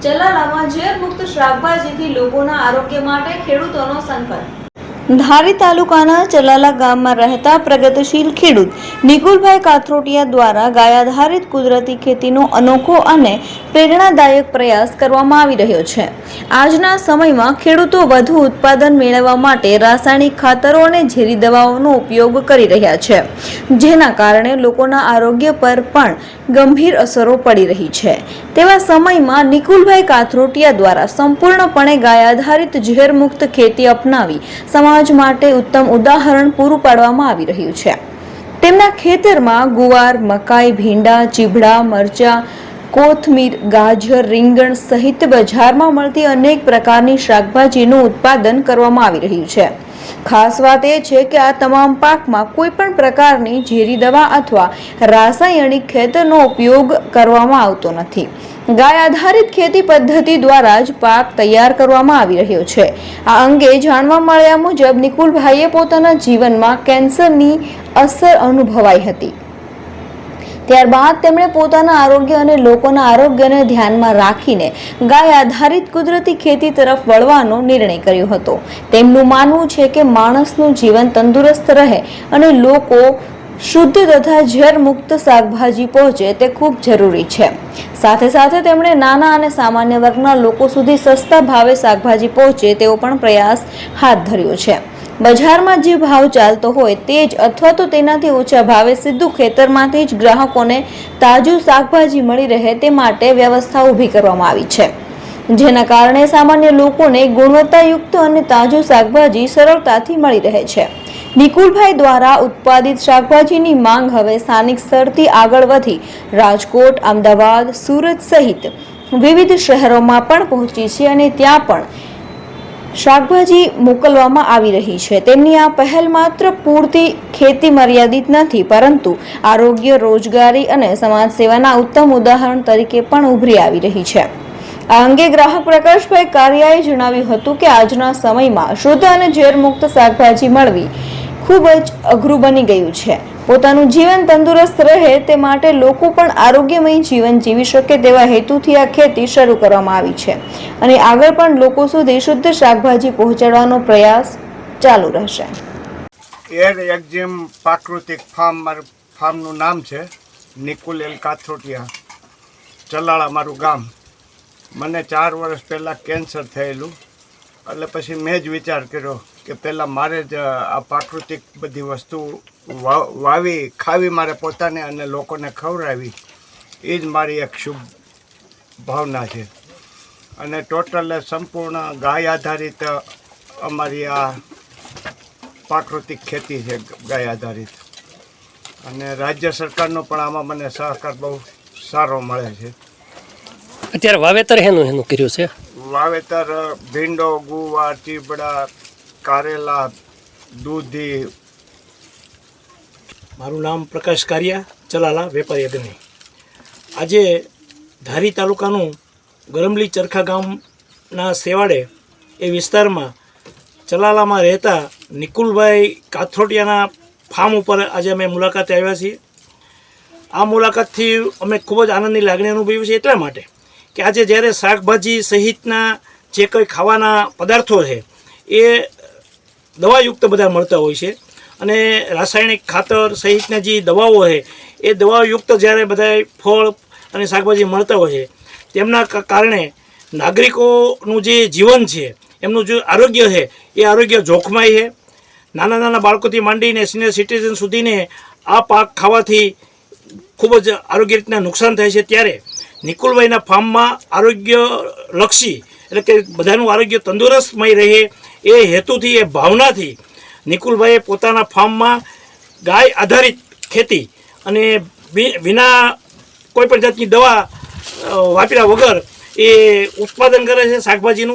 ચલાલામાં ઝેર મુક્ત શાકભાજીથી લોકોના આરોગ્ય માટે ખેડૂતોનો સંકલ્પ। ધારી તાલુકાના ચલાલા ગામમાં રહેતા પ્રગતિશીલ ખેડૂત નિકુલભાઈ કાથરોટિયા દ્વારા ગાય આધારિત કુદરતી ખેતીનો અનોખો અને પ્રેરણાદાયક પ્રયાસ કરવામાં આવી રહ્યો છે। આજના સમયમાં ખેડૂતો વધુ ઉત્પાદન મેળવવા માટે રાસાયણિક ખાતરો અને ઝેરી દવાઓનો ઉપયોગ કરી રહ્યા છે, જેના કારણે લોકોના આરોગ્ય પર પણ ગંભીર અસરો પડી રહી છે। તેવા સમયમાં નિકુલભાઈ કાથરોટિયા દ્વારા સંપૂર્ણપણે ગાય આધારિત ઝેર મુક્ત ખેતી અપનાવી સમાજ માટે ઉત્તમ ઉદાહરણ પૂરું પાડવામાં આવી રહ્યું છે। તેમના ખેતરમાં ગુવાર, મકાઈ, ભીંડા, ચીભડા, મરચા, કોથમીર, ગાજર, રીંગણ સહિત બજારમાં મળતી અનેક પ્રકારની શાકભાજીનું ઉત્પાદન કરવામાં આવી રહ્યું છે। ખાસ વાત એ છે કે આ તમામ પાકમાં કોઈ પણ પ્રકારની ઝેરી દવા અથવા રાસાયણિક ખાતરનો ઉપયોગ કરવામાં આવતો નથી। ગાય આધારિત ખેતી પદ્ધતિ દ્વારા જ પાક તૈયાર કરવામાં આવી રહ્યો છે। આ અંગે જાણવા મળ્યા મુજબ નિકુલભાઈએ પોતાના જીવનમાં કેન્સરની અસર અનુભવાઈ હતી। ત્યારબાદ તેમણે પોતાના આરોગ્ય અને લોકોના આરોગ્યને ધ્યાનમાં રાખીને ગાય આધારિત કુદરતી ખેતી તરફ વળવાનો નિર્ણય કર્યો હતો। તેમનું માનવું છે કે માણસનું જીવન તંદુરસ્ત રહે અને લોકો શુદ્ધ તથા ઝેર મુક્ત શાકભાજી પહોંચે તે ખૂબ જરૂરી છે। સાથે સાથે તેમણે નાના અને સામાન્ય વર્ગના લોકો સુધી સસ્તા ભાવે શાકભાજી પહોંચે તેવો પણ પ્રયાસ હાથ ધર્યો છે। બજારમાં જે ભાવ ચાલતો હોય તે જ અથવા તો તેનાથી ઓછા ભાવે સીધું ખેતરમાંથી જ ગ્રાહકોને તાજું શાકભાજી મળી રહે તે માટે વ્યવસ્થા ઊભી કરવામાં આવી છે, જેના કારણે સામાન્ય લોકોને ગુણવત્તાયુક્ત અને તાજું શાકભાજી સરળતાથી મળી રહે છે। નિકુલભાઈ દ્વારા ઉત્પાદિત શાકભાજીની માંગ હવે સ્થાનિક સ્તરથી આગળ વધી રાજકોટ, અમદાવાદ, સુરત સહિત વિવિધ શહેરોમાં પણ પહોંચી છે અને ત્યાં પણ શાકભાજી મોકલવામાં આવી રહી છે। તેમની આ પહેલ માત્ર પૂરતી ખેતી મર્યાદિત નથી, પરંતુ આરોગ્ય, રોજગારી અને સમાજ સેવાના ઉત્તમ ઉદાહરણ તરીકે પણ ઉભરી આવી રહી છે। આ અંગે ગ્રાહક પ્રકાશભાઈ કારિયાએ જણાવ્યું હતું કે આજના સમયમાં શુદ્ધ અને ઝેર મુક્ત શાકભાજી મળવી ખૂબ જ અઘરું બની ગયું છે। પોતાનું જીવન તંદુરસ્ત રહે તે માટે લોકો પણ આરોગ્યમય જીવન જીવી શકે તેવા હેતુથી આ ખેતી શરૂ કરવામાં આવી છે અને આગળ પણ લોકો સુધી શુદ્ધ શાકભાજી પહોંચાડવાનો પ્રયાસ ચાલુ રહેશે। એર એક્ઝિમ પ્રાકૃતિક ફાર્મનું નામ છે નિકુલ એલ કાથરોટિયા, ચલાળા મારું ગામ। મને 4 વર્ષ પહેલાં કેન્સર થયેલું, એટલે પછી મેં જ વિચાર કર્યો કે પહેલાં મારે જ આ પ્રાકૃતિક બધી વસ્તુ વાવી ખાવી, મારે પોતાને અને લોકોને ખવડાવી, એ જ મારી એક શુભ ભાવના છે। અને ટોટલ સંપૂર્ણ ગાય આધારિત અમારી આ પ્રાકૃતિક ખેતી છે, ગાય આધારિત। અને રાજ્ય સરકારનો પણ આમાં મને સહકાર બહુ સારો મળે છે। અત્યારે વાવેતર હેનું કર્યું છે? વાવેતર ભીંડો, ગુવાર, ચીબડા, કારેલા, દૂધી। મારું નામ પ્રકાશ કારિયા, ચલાલા વેપારી અગ્રણી। આજે ધારી તાલુકાનું ગરમલી ચરખા ગામના સેવાડે એ વિસ્તારમાં ચલાલામાં રહેતા નિકુલભાઈ કાથરોટિયાના ફાર્મ ઉપર આજે અમે મુલાકાતે આવ્યા છીએ। આ મુલાકાતથી અમે ખૂબ જ આનંદની લાગણી અનુભવી છે, એટલા માટે કે આજે જ્યારે શાકભાજી સહિતના જે કંઈ ખાવાના પદાર્થો છે એ દવાયુક્ત બધા મળતા હોય છે અને રાસાયણિક ખાતર સહિતના જે દવાઓ છે એ દવાયુક્ત જ્યારે બધા ફળ અને શાકભાજી મળતા હોય છે, તેમના કારણે નાગરિકોનું જે જીવન છે, એમનું જે આરોગ્ય છે એ આરોગ્ય જોખમાય છે। નાના નાના બાળકોથી માંડીને સિનિયર સિટીઝન સુધીને આ પાક ખાવાથી ખૂબ જ આરોગ્ય રીતના નુકસાન થાય છે। ત્યારે નિકુલભાઈના ફાર્મમાં આરોગ્યલક્ષી એટલે કે બધાનું આરોગ્ય તંદુરસ્તમય રહે એ હેતુથી, એ ભાવનાથી નિકુલભાઈએ પોતાના ફાર્મમાં ગાય આધારિત ખેતી અને વિના કોઈપણ જાતની દવા વાપર્યા વગર એ ઉત્પાદન કરે છે શાકભાજીનું।